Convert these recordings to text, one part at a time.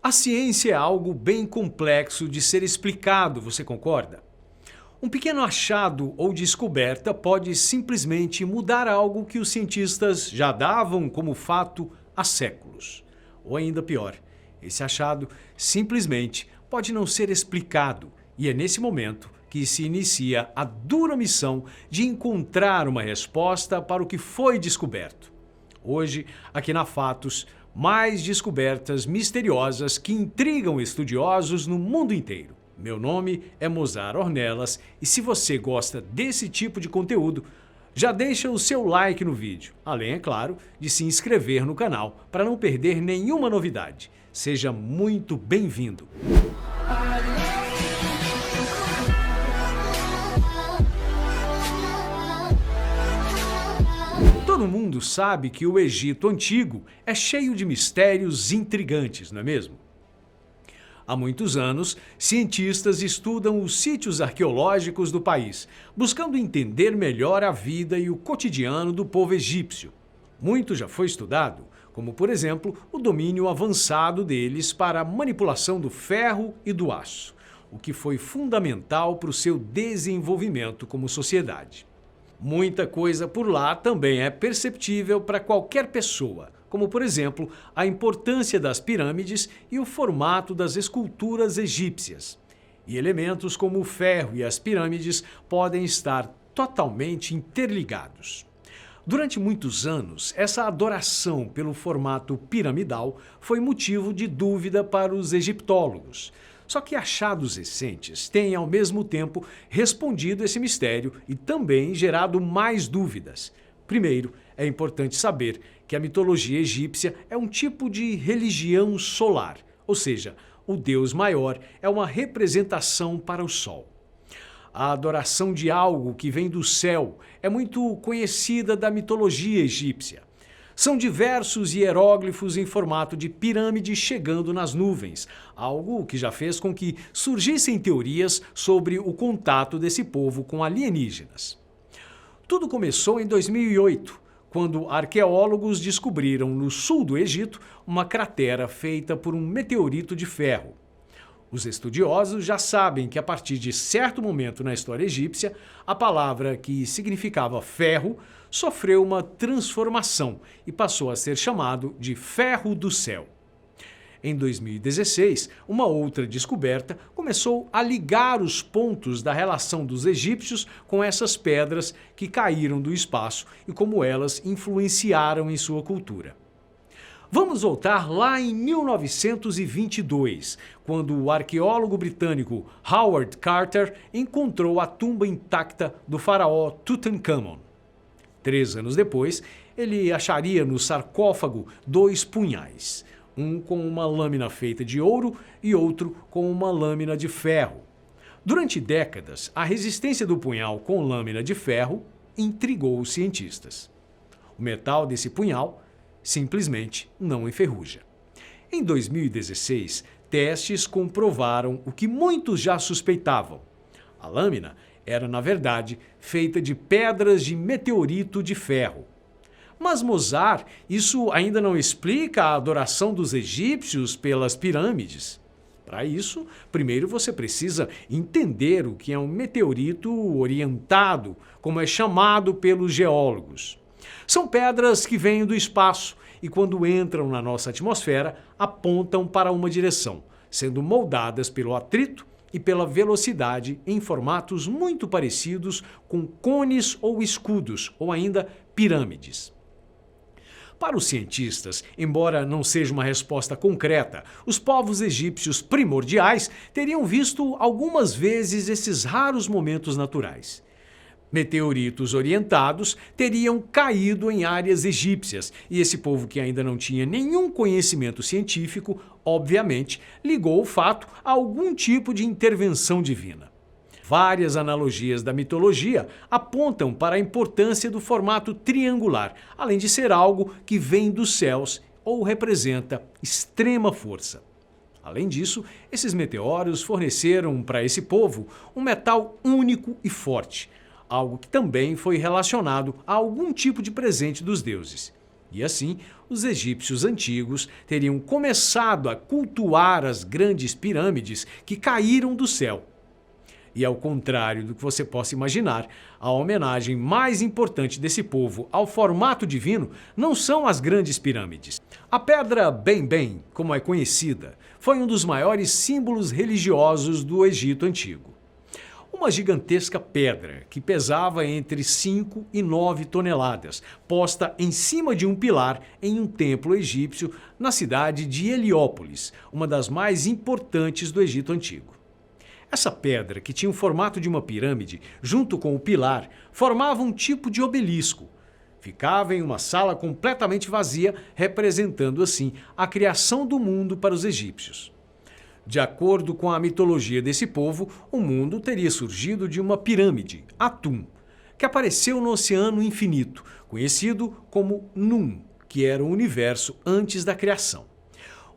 A ciência é algo bem complexo de ser explicado, você concorda? Um pequeno achado ou descoberta pode simplesmente mudar algo que os cientistas já davam como fato há séculos. Ou ainda pior, esse achado simplesmente pode não ser explicado, e é nesse momento que se inicia a dura missão de encontrar uma resposta para o que foi descoberto. Hoje, aqui na Fatos, mais descobertas misteriosas que intrigam estudiosos no mundo inteiro. Meu nome é Mozart Ornelas e se você gosta desse tipo de conteúdo, já deixa o seu like no vídeo, além, é claro, de se inscrever no canal para não perder nenhuma novidade. Seja muito bem-vindo! Todo mundo sabe que o Egito Antigo é cheio de mistérios intrigantes, não é mesmo? Há muitos anos, cientistas estudam os sítios arqueológicos do país, buscando entender melhor a vida e o cotidiano do povo egípcio. Muito já foi estudado, como por exemplo, o domínio avançado deles para a manipulação do ferro e do aço, o que foi fundamental para o seu desenvolvimento como sociedade. Muita coisa por lá também é perceptível para qualquer pessoa, como por exemplo, a importância das pirâmides e o formato das esculturas egípcias. E elementos como o ferro e as pirâmides podem estar totalmente interligados. Durante muitos anos, essa adoração pelo formato piramidal foi motivo de dúvida para os egiptólogos. Só que achados recentes têm, ao mesmo tempo, respondido esse mistério e também gerado mais dúvidas. Primeiro, é importante saber que a mitologia egípcia é um tipo de religião solar, ou seja, o Deus maior é uma representação para o Sol. A adoração de algo que vem do céu é muito conhecida da mitologia egípcia. São diversos hieróglifos em formato de pirâmide chegando nas nuvens, algo que já fez com que surgissem teorias sobre o contato desse povo com alienígenas. Tudo começou em 2008, quando arqueólogos descobriram no sul do Egito uma cratera feita por um meteorito de ferro. Os estudiosos já sabem que a partir de certo momento na história egípcia, a palavra que significava ferro sofreu uma transformação e passou a ser chamado de ferro do céu. Em 2016, uma outra descoberta começou a ligar os pontos da relação dos egípcios com essas pedras que caíram do espaço e como elas influenciaram em sua cultura. Vamos voltar lá em 1922, quando o arqueólogo britânico Howard Carter encontrou a tumba intacta do faraó Tutankhamon. 3 anos depois, ele acharia no sarcófago 2 punhais, um com uma lâmina feita de ouro e outro com uma lâmina de ferro. Durante décadas, a resistência do punhal com lâmina de ferro intrigou os cientistas. O metal desse punhal simplesmente não enferruja. Em 2016, testes comprovaram o que muitos já suspeitavam. A lâmina era, na verdade, feita de pedras de meteorito de ferro. Mas Mozart, isso ainda não explica a adoração dos egípcios pelas pirâmides. Para isso, primeiro você precisa entender o que é um meteorito orientado, como é chamado pelos geólogos. São pedras que vêm do espaço e, quando entram na nossa atmosfera, apontam para uma direção, sendo moldadas pelo atrito e pela velocidade em formatos muito parecidos com cones ou escudos, ou ainda pirâmides. Para os cientistas, embora não seja uma resposta concreta, os povos egípcios primordiais teriam visto algumas vezes esses raros momentos naturais. Meteoritos orientados teriam caído em áreas egípcias e esse povo, que ainda não tinha nenhum conhecimento científico, obviamente, ligou o fato a algum tipo de intervenção divina. Várias analogias da mitologia apontam para a importância do formato triangular, além de ser algo que vem dos céus ou representa extrema força. Além disso, esses meteoros forneceram para esse povo um metal único e forte, algo que também foi relacionado a algum tipo de presente dos deuses. E assim, os egípcios antigos teriam começado a cultuar as grandes pirâmides que caíram do céu. E ao contrário do que você possa imaginar, a homenagem mais importante desse povo ao formato divino não são as grandes pirâmides. A pedra Bem-Bem, como é conhecida, foi um dos maiores símbolos religiosos do Egito Antigo. Uma gigantesca pedra que pesava entre 5 e 9 toneladas, posta em cima de um pilar em um templo egípcio na cidade de Heliópolis, uma das mais importantes do Egito Antigo. Essa pedra, que tinha o formato de uma pirâmide, junto com o pilar, formava um tipo de obelisco. Ficava em uma sala completamente vazia, representando assim a criação do mundo para os egípcios. De acordo com a mitologia desse povo, o mundo teria surgido de uma pirâmide, Atum, que apareceu no Oceano Infinito, conhecido como Num, que era o universo antes da criação.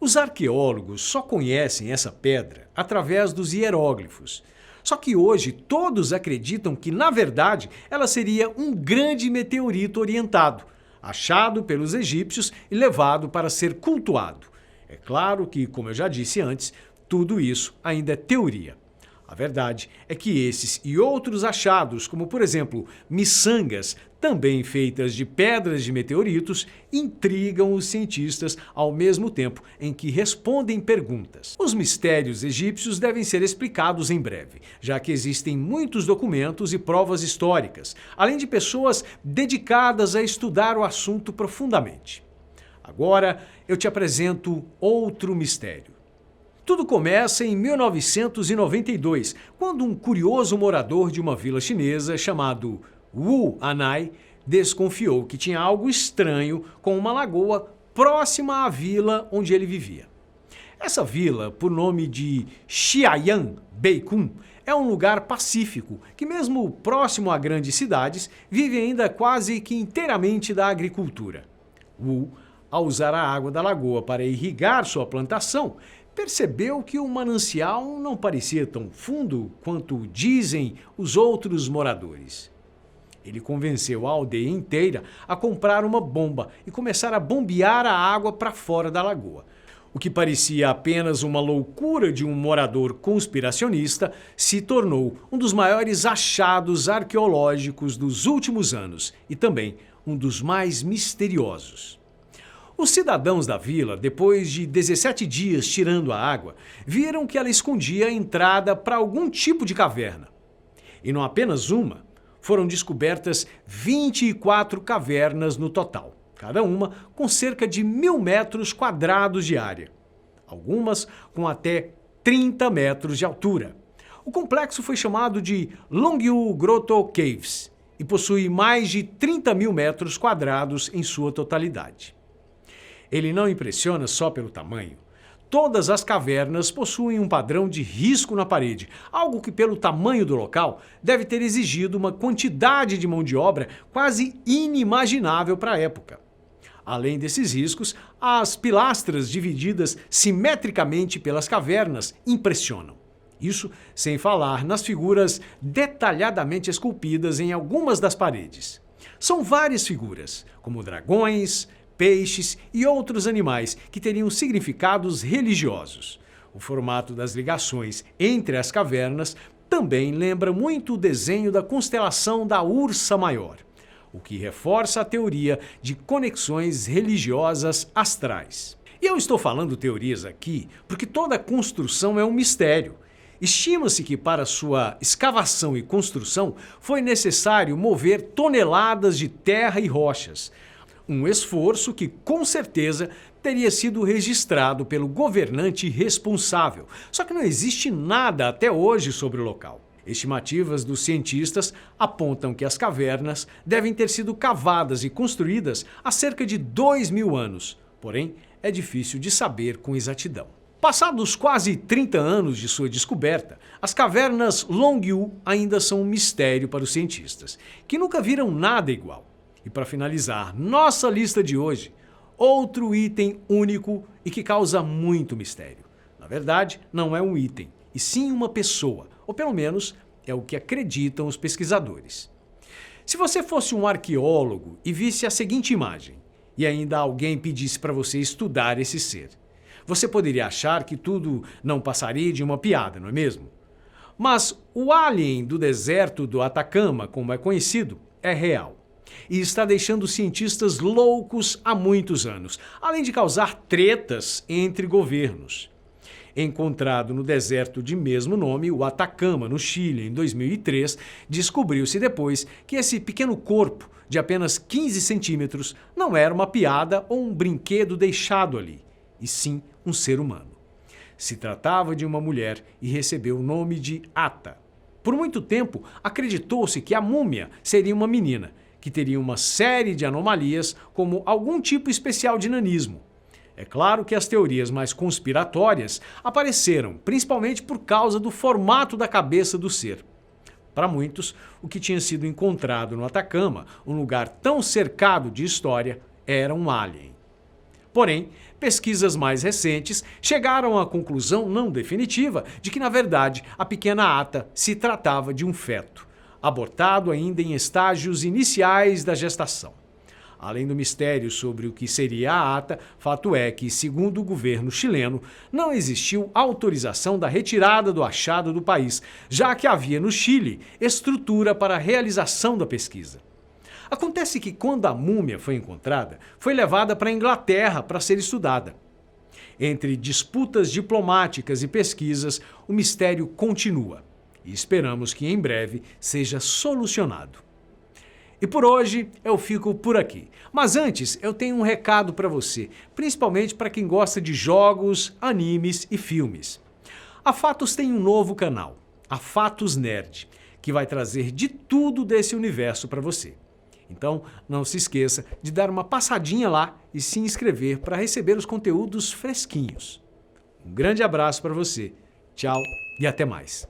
Os arqueólogos só conhecem essa pedra através dos hieróglifos. Só que hoje todos acreditam que, na verdade, ela seria um grande meteorito orientado, achado pelos egípcios e levado para ser cultuado. É claro que, como eu já disse antes, tudo isso ainda é teoria. A verdade é que esses e outros achados, como por exemplo miçangas, também feitas de pedras de meteoritos, intrigam os cientistas ao mesmo tempo em que respondem perguntas. Os mistérios egípcios devem ser explicados em breve, já que existem muitos documentos e provas históricas, além de pessoas dedicadas a estudar o assunto profundamente. Agora eu te apresento outro mistério. Tudo começa em 1992, quando um curioso morador de uma vila chinesa chamado Wu Anai desconfiou que tinha algo estranho com uma lagoa próxima à vila onde ele vivia. Essa vila, por nome de Xiayan Beikun, é um lugar pacífico que, mesmo próximo a grandes cidades, vive ainda quase que inteiramente da agricultura. Wu, ao usar a água da lagoa para irrigar sua plantação, percebeu que o manancial não parecia tão fundo quanto dizem os outros moradores. Ele convenceu a aldeia inteira a comprar uma bomba e começar a bombear a água para fora da lagoa. O que parecia apenas uma loucura de um morador conspiracionista se tornou um dos maiores achados arqueológicos dos últimos anos e também um dos mais misteriosos. Os cidadãos da vila, depois de 17 dias tirando a água, viram que ela escondia a entrada para algum tipo de caverna. E não apenas uma, foram descobertas 24 cavernas no total, cada uma com cerca de 1.000 metros quadrados de área, algumas com até 30 metros de altura. O complexo foi chamado de Longyu Grotto Caves e possui mais de 30.000 metros quadrados em sua totalidade. Ele não impressiona só pelo tamanho. Todas as cavernas possuem um padrão de risco na parede, algo que, pelo tamanho do local, deve ter exigido uma quantidade de mão de obra quase inimaginável para a época. Além desses riscos, as pilastras divididas simetricamente pelas cavernas impressionam. Isso sem falar nas figuras detalhadamente esculpidas em algumas das paredes. São várias figuras, como dragões, peixes e outros animais que teriam significados religiosos. O formato das ligações entre as cavernas também lembra muito o desenho da constelação da Ursa Maior, o que reforça a teoria de conexões religiosas astrais. E eu estou falando teorias aqui porque toda construção é um mistério. Estima-se que para sua escavação e construção foi necessário mover toneladas de terra e rochas, um esforço que, com certeza, teria sido registrado pelo governante responsável. Só que não existe nada até hoje sobre o local. Estimativas dos cientistas apontam que as cavernas devem ter sido cavadas e construídas há cerca de 2.000 anos. Porém, é difícil de saber com exatidão. Passados quase 30 anos de sua descoberta, as cavernas Longyu ainda são um mistério para os cientistas, que nunca viram nada igual. E para finalizar nossa lista de hoje, outro item único e que causa muito mistério. Na verdade, não é um item, e sim uma pessoa, ou pelo menos é o que acreditam os pesquisadores. Se você fosse um arqueólogo e visse a seguinte imagem, e ainda alguém pedisse para você estudar esse ser. Você poderia achar que tudo não passaria de uma piada, não é mesmo? Mas o alien do deserto do Atacama, como é conhecido, é real. E está deixando cientistas loucos há muitos anos, além de causar tretas entre governos. Encontrado no deserto de mesmo nome, o Atacama, no Chile, em 2003, descobriu-se depois que esse pequeno corpo, de apenas 15 centímetros, não era uma piada ou um brinquedo deixado ali, e sim um ser humano. Se tratava de uma mulher e recebeu o nome de Ata. Por muito tempo, acreditou-se que a múmia seria uma menina, que teria uma série de anomalias, como algum tipo especial de nanismo. É claro que as teorias mais conspiratórias apareceram, principalmente por causa do formato da cabeça do ser. Para muitos, o que tinha sido encontrado no Atacama, um lugar tão cercado de história, era um alien. Porém, pesquisas mais recentes chegaram à conclusão não definitiva de que, na verdade, a pequena Ata se tratava de um feto, abortado ainda em estágios iniciais da gestação. Além do mistério sobre o que seria a Ata, fato é que, segundo o governo chileno, não existiu autorização da retirada do achado do país, já que havia no Chile estrutura para a realização da pesquisa. Acontece que quando a múmia foi encontrada, foi levada para a Inglaterra para ser estudada. Entre disputas diplomáticas e pesquisas, o mistério continua e esperamos que em breve seja solucionado. E por hoje eu fico por aqui. Mas antes eu tenho um recado para você, principalmente para quem gosta de jogos, animes e filmes. A Fatos tem um novo canal, a Fatos Nerd, que vai trazer de tudo desse universo para você. Então, não se esqueça de dar uma passadinha lá e se inscrever para receber os conteúdos fresquinhos. Um grande abraço para você. Tchau e até mais.